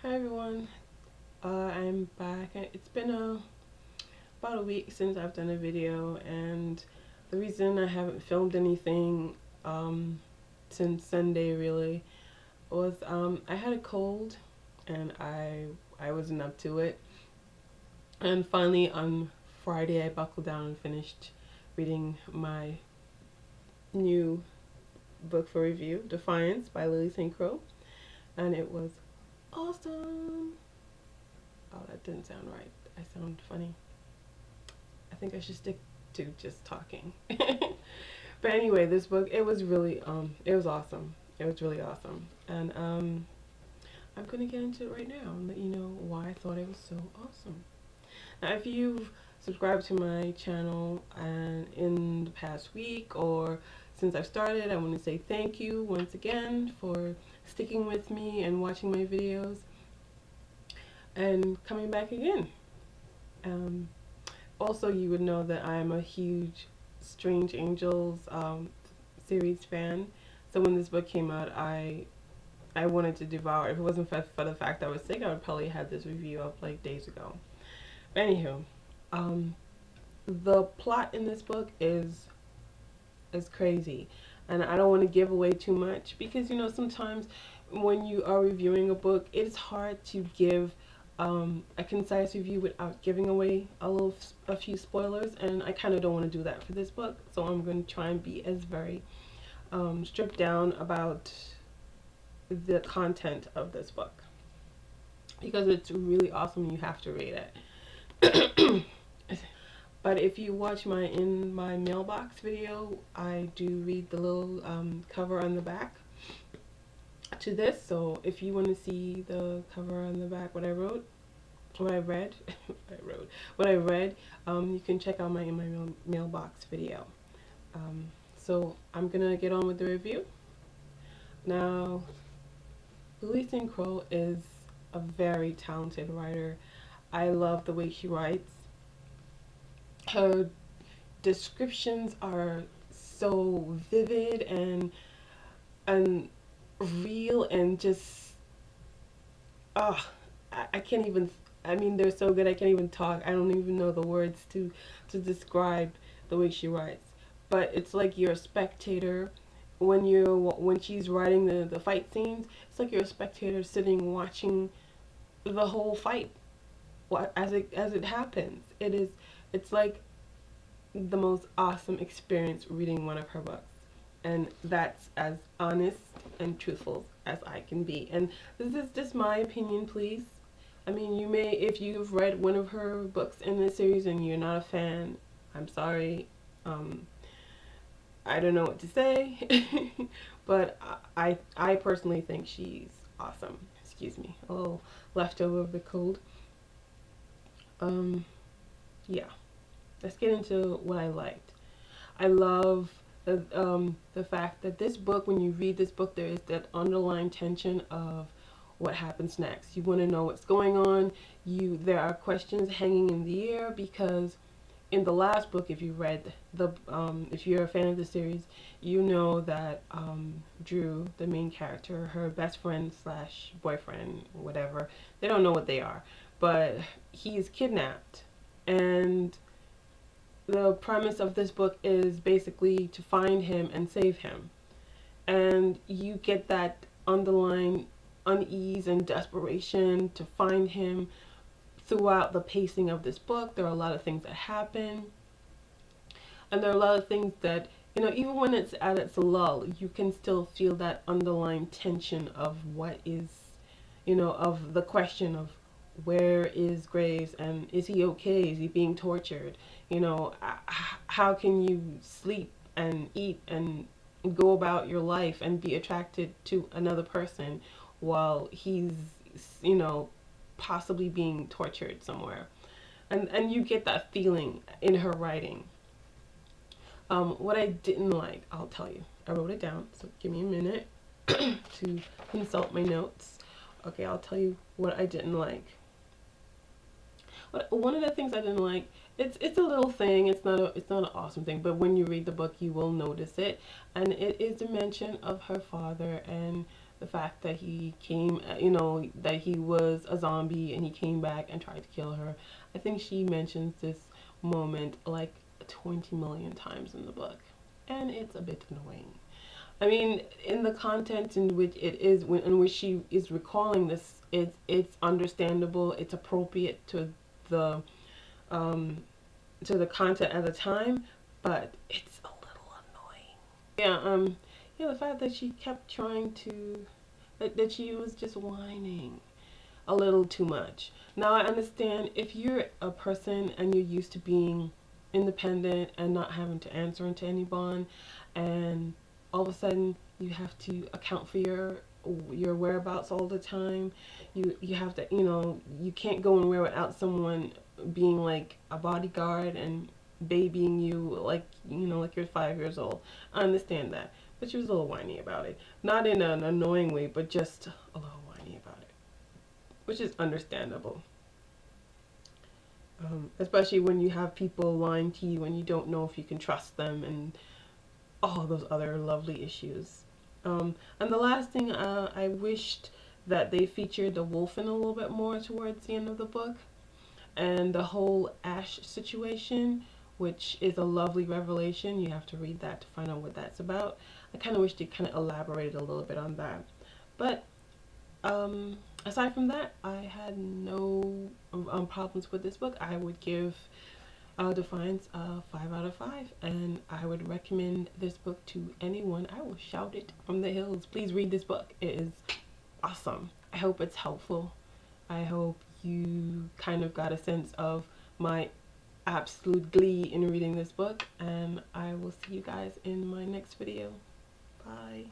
Hi everyone, I'm back. It's been about a week since I've done a video, and the reason I haven't filmed anything since Sunday really was I had a cold and I wasn't up to it. And finally on Friday I buckled down and finished reading my new book for review, Defiance by Lily St. Croix, and it was awesome. Oh, that didn't sound right. I sound funny. I think I should stick to just talking. But anyway, this book, it was really, it was awesome. It was really awesome. And I'm going to get into it right now and let you know why I thought it was so awesome. Now, if you've subscribed to my channel and in the past week or since I've started, I want to say thank you once again for sticking with me and watching my videos and coming back again. Also, you would know that I'm a huge Strange Angels series fan. So when this book came out, I wanted to devour it. If it wasn't for the fact I was sick, I would probably have this review up like days ago. But anywho, the plot in this book is crazy, and I don't want to give away too much because sometimes when you are reviewing a book, it's hard to give a concise review without giving away a few spoilers, and I kind of don't want to do that for this book, so I'm going to try and be as very stripped down about the content of this book because it's really awesome. You have to read it. But if you watch my In My Mailbox video, I do read the little cover on the back to this. So if you want to see the cover on the back, what I read, you can check out my In My Mailbox video. So I'm gonna get on with the review. Now, Lily St. Croix is a very talented writer. I love the way she writes. Her descriptions are so vivid and real and just I can't even, I mean, they're so good I can't even talk. I don't even know the words to describe the way she writes. But it's like you're a spectator when she's writing the fight scenes. It's like you're a spectator sitting watching the whole fight as it happens. It's like the most awesome experience reading one of her books, and that's as honest and truthful as I can be. And this is just my opinion, please. I mean, you may, if you've read one of her books in this series and you're not a fan, I'm sorry. I don't know what to say. But I personally think she's awesome. Excuse me, a little leftover of the cold. Yeah, let's get into what I liked. I love the fact that this book, when you read this book, there is that underlying tension of what happens next. You want to know what's going on. There are questions hanging in the air because in the last book, if you read if you're a fan of the series, you know that Drew, the main character, her best friend slash boyfriend, whatever, they don't know what they are, but he's kidnapped, and the premise of this book is basically to find him and save him. And you get that underlying unease and desperation to find him throughout the pacing of this book. There are a lot of things that happen, and there are a lot of things that, even when it's at its lull, you can still feel that underlying tension of what is, of the question of where is Graves, and is he okay? Is he being tortured? How can you sleep and eat and go about your life and be attracted to another person while he's, possibly being tortured somewhere? And you get that feeling in her writing. What I didn't like, I'll tell you. I wrote it down, so give me a minute to consult my notes. Okay, I'll tell you what I didn't like. But one of the things I didn't like, it's a little thing. It's not an awesome thing, but when you read the book, you will notice it. And it is the mention of her father and the fact that he came, you know, that he was a zombie and he came back and tried to kill her. I think she mentions this moment like 20 million times in the book, and it's a bit annoying. I mean, in the content in which it is, in which she is recalling this, it's understandable, it's appropriate um, to the content at the time, but it's a little annoying. Yeah, the fact that she kept trying to, that she was just whining a little too much. Now I understand if you're a person and you're used to being independent and not having to answer to anyone, and all of a sudden you have to account for your whereabouts all the time. You have to, you know, you can't go anywhere without someone being like a bodyguard and babying you like, you know, like you're 5 years old. I understand that, but she was a little whiny about it. Not in an annoying way, but just a little whiny about it, which is understandable. Especially when you have people lying to you and you don't know if you can trust them and all those other lovely issues. And the last thing, I wished that they featured the wolf in a little bit more towards the end of the book, and the whole Ash situation, which is a lovely revelation. You have to read that to find out what that's about. I kind of wish they kind of elaborated a little bit on that. But aside from that, I had no problems with this book. I would give Defiance a 5 out of 5, and I would recommend this book to anyone. I will shout it from the hills. Please read this book. It is awesome. I hope it's helpful. I hope you kind of got a sense of my absolute glee in reading this book, and I will see you guys in my next video. Bye.